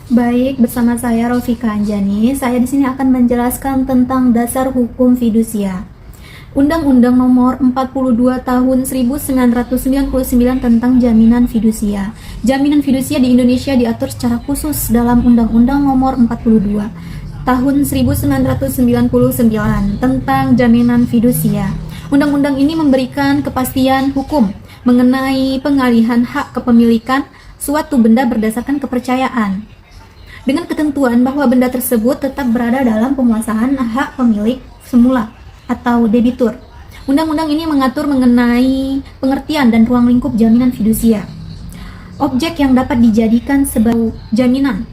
Baik, bersama saya Rofika Anjani. Saya di sini akan menjelaskan tentang dasar hukum fidusia. Undang-Undang Nomor 42 Tahun 1999 tentang Jaminan Fidusia. Jaminan fidusia di Indonesia diatur secara khusus dalam Undang-Undang Nomor 42 Tahun 1999 tentang Jaminan Fidusia. Undang-undang ini memberikan kepastian hukum mengenai pengalihan hak kepemilikan suatu benda berdasarkan kepercayaan, dengan ketentuan bahwa benda tersebut tetap berada dalam penguasaan hak pemilik semula atau debitur. Undang-undang ini mengatur mengenai pengertian dan ruang lingkup jaminan fidusia, objek yang dapat dijadikan sebagai jaminan,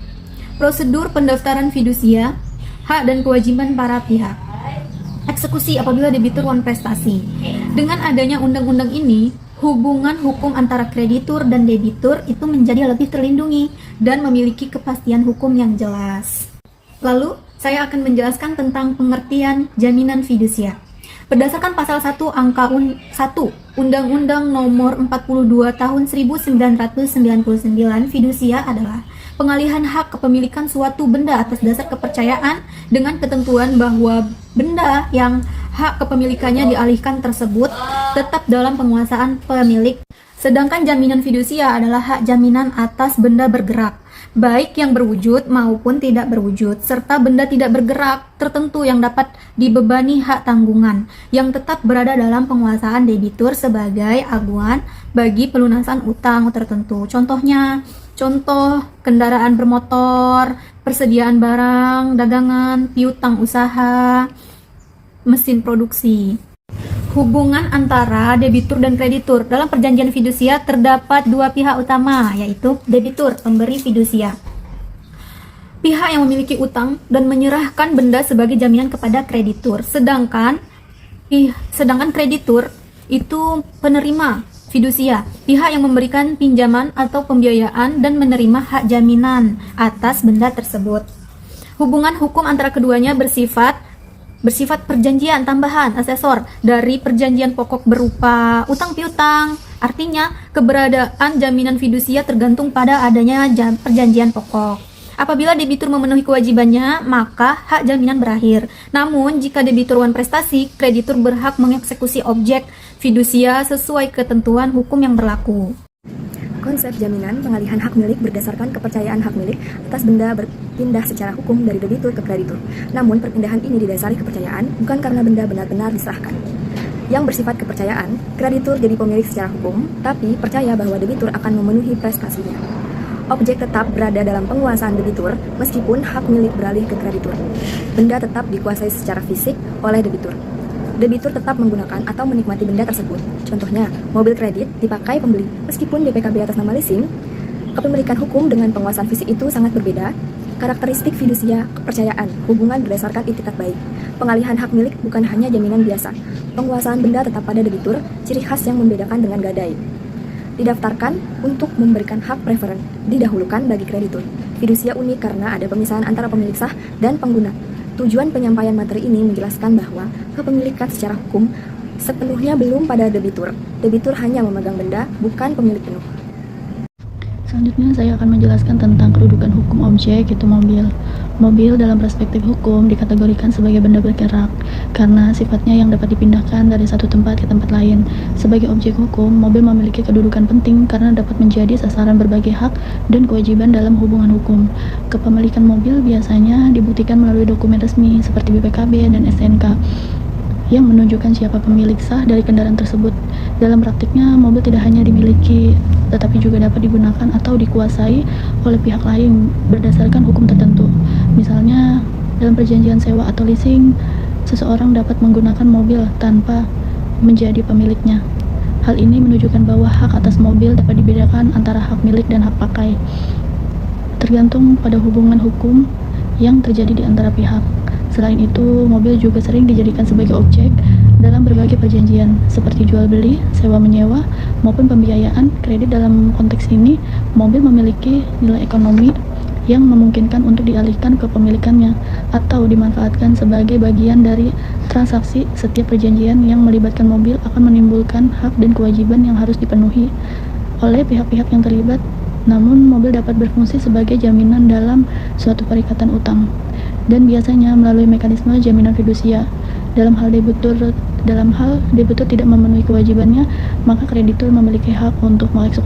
prosedur pendaftaran fidusia, hak dan kewajiban para pihak, eksekusi apabila debitur wan prestasi. Dengan adanya undang-undang ini, hubungan hukum antara kreditur dan debitur itu menjadi lebih terlindungi dan memiliki kepastian hukum yang jelas. Lalu, saya akan menjelaskan tentang pengertian jaminan fidusia. Berdasarkan pasal 1 angka 1 Undang-Undang Nomor 42 Tahun 1999, fidusia adalah pengalihan hak kepemilikan suatu benda atas dasar kepercayaan dengan ketentuan bahwa benda yang hak kepemilikannya dialihkan tersebut tetap dalam penguasaan pemilik. Sedangkan jaminan fidusia adalah hak jaminan atas benda bergerak, baik yang berwujud maupun tidak berwujud, serta benda tidak bergerak tertentu yang dapat dibebani hak tanggungan, yang tetap berada dalam penguasaan debitur sebagai aguan bagi pelunasan utang tertentu. Contoh kendaraan bermotor, persediaan barang, dagangan, piutang usaha, mesin produksi. Hubungan antara debitur dan kreditur. Dalam perjanjian fidusia terdapat dua pihak utama, yaitu debitur, pemberi fidusia, pihak yang memiliki utang dan menyerahkan benda sebagai jaminan kepada kreditur. Sedangkan kreditur itu penerima fidusia, pihak yang memberikan pinjaman atau pembiayaan dan menerima hak jaminan atas benda tersebut. Hubungan hukum antara keduanya bersifat perjanjian tambahan asesor dari perjanjian pokok berupa utang piutang. Artinya, keberadaan jaminan fidusia tergantung pada adanya perjanjian pokok. Apabila debitur memenuhi kewajibannya, maka hak jaminan berakhir. Namun, jika debitur wan prestasi, kreditur berhak mengeksekusi objek fidusia sesuai ketentuan hukum yang berlaku. Konsep jaminan pengalihan hak milik berdasarkan kepercayaan hak milik atas benda berpindah secara hukum dari debitur ke kreditur. Namun perpindahan ini didasari kepercayaan, bukan karena benda benar-benar diserahkan. Yang bersifat kepercayaan, kreditur jadi pemilik secara hukum, tapi percaya bahwa debitur akan memenuhi prestasinya. Objek tetap berada dalam penguasaan debitur, meskipun hak milik beralih ke kreditur. Benda tetap dikuasai secara fisik oleh debitur. Debitur tetap menggunakan atau menikmati benda tersebut. Contohnya, mobil kredit dipakai pembeli. Meskipun DPKB atas nama leasing, kepemilikan hukum dengan penguasaan fisik itu sangat berbeda. Karakteristik fidusia, kepercayaan, hubungan berdasarkan itikat baik. Pengalihan hak milik bukan hanya jaminan biasa. Penguasaan benda tetap pada debitur, ciri khas yang membedakan dengan gadai. Didaftarkan untuk memberikan hak preferen, didahulukan bagi kreditur. Fidusia unik karena ada pemisahan antara pemilik sah dan pengguna. Tujuan penyampaian materi ini menjelaskan bahwa kepemilikan secara hukum sepenuhnya belum pada debitur. Debitur hanya memegang benda, bukan pemilik penuh. Selanjutnya saya akan menjelaskan tentang kedudukan hukum objek, yaitu mobil. Mobil dalam perspektif hukum dikategorikan sebagai benda bergerak karena sifatnya yang dapat dipindahkan dari satu tempat ke tempat lain. Sebagai objek hukum, mobil memiliki kedudukan penting karena dapat menjadi sasaran berbagai hak dan kewajiban dalam hubungan hukum. Kepemilikan mobil biasanya dibuktikan melalui dokumen resmi seperti BPKB dan STNK yang menunjukkan siapa pemilik sah dari kendaraan tersebut. Dalam praktiknya, mobil tidak hanya dimiliki, tetapi juga dapat digunakan atau dikuasai oleh pihak lain berdasarkan hukum tertentu. Misalnya, dalam perjanjian sewa atau leasing, seseorang dapat menggunakan mobil tanpa menjadi pemiliknya. Hal ini menunjukkan bahwa hak atas mobil dapat dibedakan antara hak milik dan hak pakai, tergantung pada hubungan hukum yang terjadi di antara pihak. Selain itu, mobil juga sering dijadikan sebagai objek dalam berbagai perjanjian, seperti jual beli, sewa menyewa, maupun pembiayaan kredit. Dalam konteks ini, mobil memiliki nilai ekonomi yang memungkinkan untuk dialihkan ke pemilikannya atau dimanfaatkan sebagai bagian dari transaksi. Setiap perjanjian yang melibatkan mobil akan menimbulkan hak dan kewajiban yang harus dipenuhi oleh pihak-pihak yang terlibat Namun, mobil dapat berfungsi sebagai jaminan dalam suatu perikatan utang, dan biasanya melalui mekanisme jaminan fidusia. Dalam hal debitur tidak memenuhi kewajibannya, maka kreditur memiliki hak untuk mengeksekusi